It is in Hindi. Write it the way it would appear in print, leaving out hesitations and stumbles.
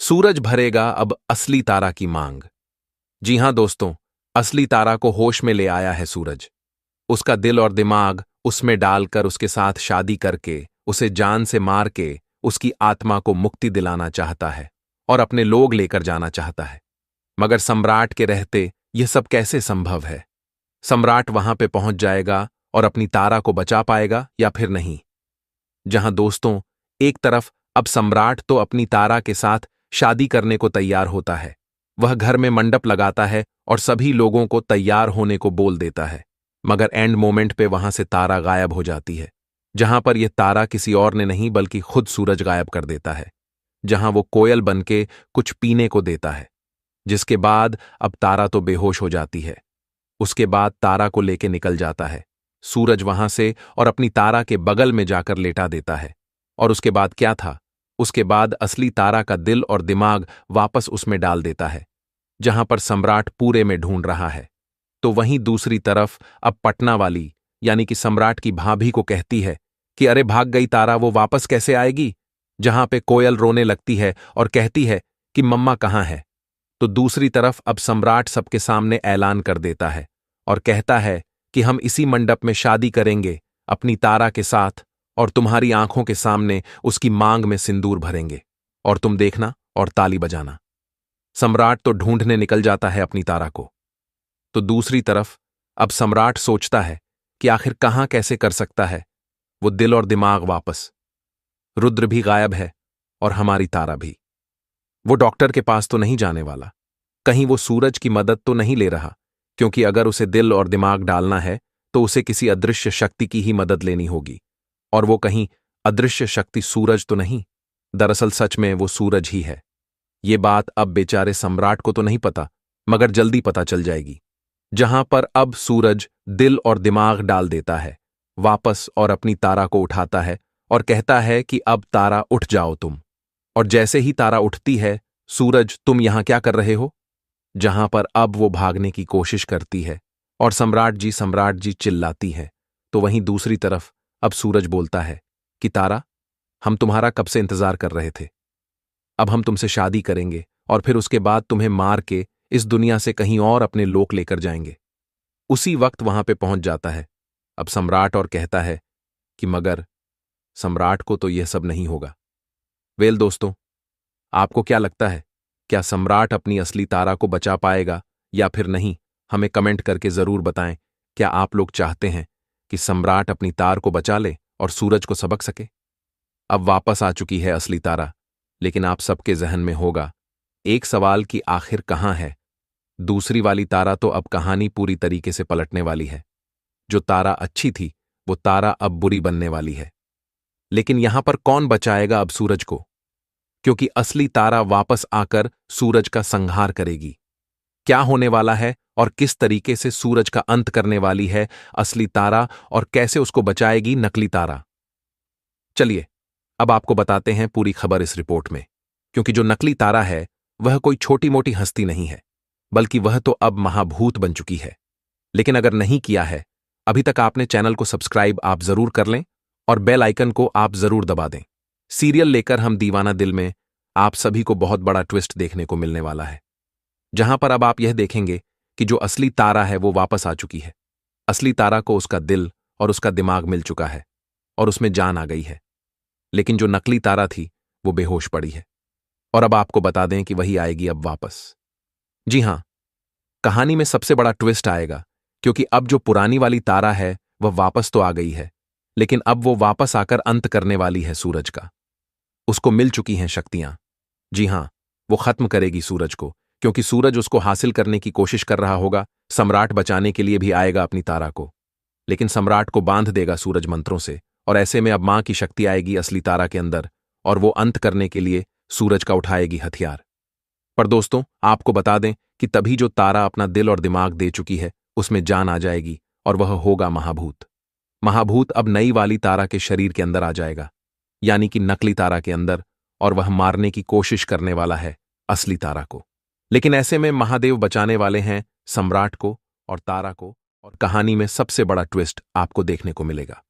सूरज भरेगा अब असली तारा की मांग। जी हां दोस्तों, असली तारा को होश में ले आया है सूरज। उसका दिल और दिमाग उसमें डालकर उसके साथ शादी करके उसे जान से मार के उसकी आत्मा को मुक्ति दिलाना चाहता है और अपने लोग लेकर जाना चाहता है। मगर सम्राट के रहते यह सब कैसे संभव है? सम्राट वहां पे पहुंच जाएगा और अपनी तारा को बचा पाएगा या फिर नहीं? जहां दोस्तों, एक तरफ अब सम्राट तो अपनी तारा के साथ शादी करने को तैयार होता है। वह घर में मंडप लगाता है और सभी लोगों को तैयार होने को बोल देता है। मगर एंड मोमेंट पे वहां से तारा गायब हो जाती है। जहां पर यह तारा किसी और ने नहीं बल्कि खुद सूरज गायब कर देता है। जहां वो कोयल बनके कुछ पीने को देता है, जिसके बाद अब तारा तो बेहोश हो जाती है। उसके बाद तारा को लेके निकल जाता है सूरज वहां से और अपनी तारा के बगल में जाकर लेटा देता है। और उसके बाद क्या था? उसके बाद असली तारा का दिल और दिमाग वापस उसमें डाल देता है, जहां पर सम्राट पूरे में ढूंढ रहा है। तो वहीं दूसरी तरफ अब पटना वाली यानी कि सम्राट की भाभी को कहती है कि अरे भाग गई तारा, वो वापस कैसे आएगी? जहां पे कोयल रोने लगती है और कहती है कि मम्मा कहाँ है? तो दूसरी तरफ अब सम्राट सबके सामने ऐलान कर देता है और कहता है कि हम इसी मंडप में शादी करेंगे अपनी तारा के साथ, और तुम्हारी आंखों के सामने उसकी मांग में सिंदूर भरेंगे और तुम देखना और ताली बजाना। सम्राट तो ढूंढने निकल जाता है अपनी तारा को। तो दूसरी तरफ अब सम्राट सोचता है कि आखिर कहां कैसे कर सकता है वो दिल और दिमाग वापस। रुद्र भी गायब है और हमारी तारा भी। वो डॉक्टर के पास तो नहीं जाने वाला, कहीं वो सूरज की मदद तो नहीं ले रहा, क्योंकि अगर उसे दिल और दिमाग डालना है तो उसे किसी अदृश्य शक्ति की ही मदद लेनी होगी। और वो कहीं अदृश्य शक्ति सूरज तो नहीं, दरअसल सच में वो सूरज ही है। ये बात अब बेचारे सम्राट को तो नहीं पता, मगर जल्दी पता चल जाएगी। जहां पर अब सूरज दिल और दिमाग डाल देता है वापस और अपनी तारा को उठाता है और कहता है कि अब तारा उठ जाओ तुम। और जैसे ही तारा उठती है, सूरज तुम यहां क्या कर रहे हो? जहां पर अब वो भागने की कोशिश करती है और सम्राट जी चिल्लाती है। तो वहीं दूसरी तरफ अब सूरज बोलता है कि तारा, हम तुम्हारा कब से इंतजार कर रहे थे। अब हम तुमसे शादी करेंगे और फिर उसके बाद तुम्हें मार के इस दुनिया से कहीं और अपने लोक लेकर जाएंगे। उसी वक्त वहां पे पहुंच जाता है अब सम्राट और कहता है कि मगर सम्राट को तो यह सब नहीं होगा। वेल दोस्तों, आपको क्या लगता है, क्या सम्राट अपनी असली तारा को बचा पाएगा या फिर नहीं? हमें कमेंट करके जरूर बताएं। क्या आप लोग चाहते हैं कि सम्राट अपनी तार को बचा ले और सूरज को सबक सके? अब वापस आ चुकी है असली तारा, लेकिन आप सबके जहन में होगा एक सवाल कि आखिर कहां है दूसरी वाली तारा? तो अब कहानी पूरी तरीके से पलटने वाली है। जो तारा अच्छी थी वो तारा अब बुरी बनने वाली है। लेकिन यहां पर कौन बचाएगा अब सूरज को? क्योंकि असली तारा वापस आकर सूरज का संहार करेगी। क्या होने वाला है और किस तरीके से सूरज का अंत करने वाली है असली तारा, और कैसे उसको बचाएगी नकली तारा? चलिए अब आपको बताते हैं पूरी खबर इस रिपोर्ट में। क्योंकि जो नकली तारा है वह कोई छोटी मोटी हस्ती नहीं है, बल्कि वह तो अब महाभूत बन चुकी है। लेकिन अगर नहीं किया है अभी तक आपने चैनल को सब्सक्राइब आप जरूर कर लें और बेल आइकन को आप जरूर दबा दें। सीरियल लेकर हम दीवाना दिल में आप सभी को बहुत बड़ा ट्विस्ट देखने को मिलने वाला है, जहां पर अब आप यह देखेंगे कि जो असली तारा है वो वापस आ चुकी है। असली तारा को उसका दिल और उसका दिमाग मिल चुका है और उसमें जान आ गई है। लेकिन जो नकली तारा थी वो बेहोश पड़ी है। और अब आपको बता दें कि वही आएगी अब वापस। जी हां, कहानी में सबसे बड़ा ट्विस्ट आएगा, क्योंकि अब जो पुरानी वाली तारा है वह वापस तो आ गई है, लेकिन अब वो वापस आकर अंत करने वाली है सूरज का। उसको मिल चुकी हैं शक्तियां। जी हां, वो खत्म करेगी सूरज को, क्योंकि सूरज उसको हासिल करने की कोशिश कर रहा होगा। सम्राट बचाने के लिए भी आएगा अपनी तारा को, लेकिन सम्राट को बांध देगा सूरज मंत्रों से। और ऐसे में अब मां की शक्ति आएगी असली तारा के अंदर और वो अंत करने के लिए सूरज का उठाएगी हथियार। पर दोस्तों, आपको बता दें कि तभी जो तारा अपना दिल और दिमाग दे चुकी है उसमें जान आ जाएगी और वह होगा महाभूत। महाभूत अब नई वाली तारा के शरीर के अंदर आ जाएगा, यानी कि नकली तारा के अंदर, और वह मारने की कोशिश करने वाला है असली तारा को। लेकिन ऐसे में महादेव बचाने वाले हैं सम्राट को और तारा को, और कहानी में सबसे बड़ा ट्विस्ट आपको देखने को मिलेगा।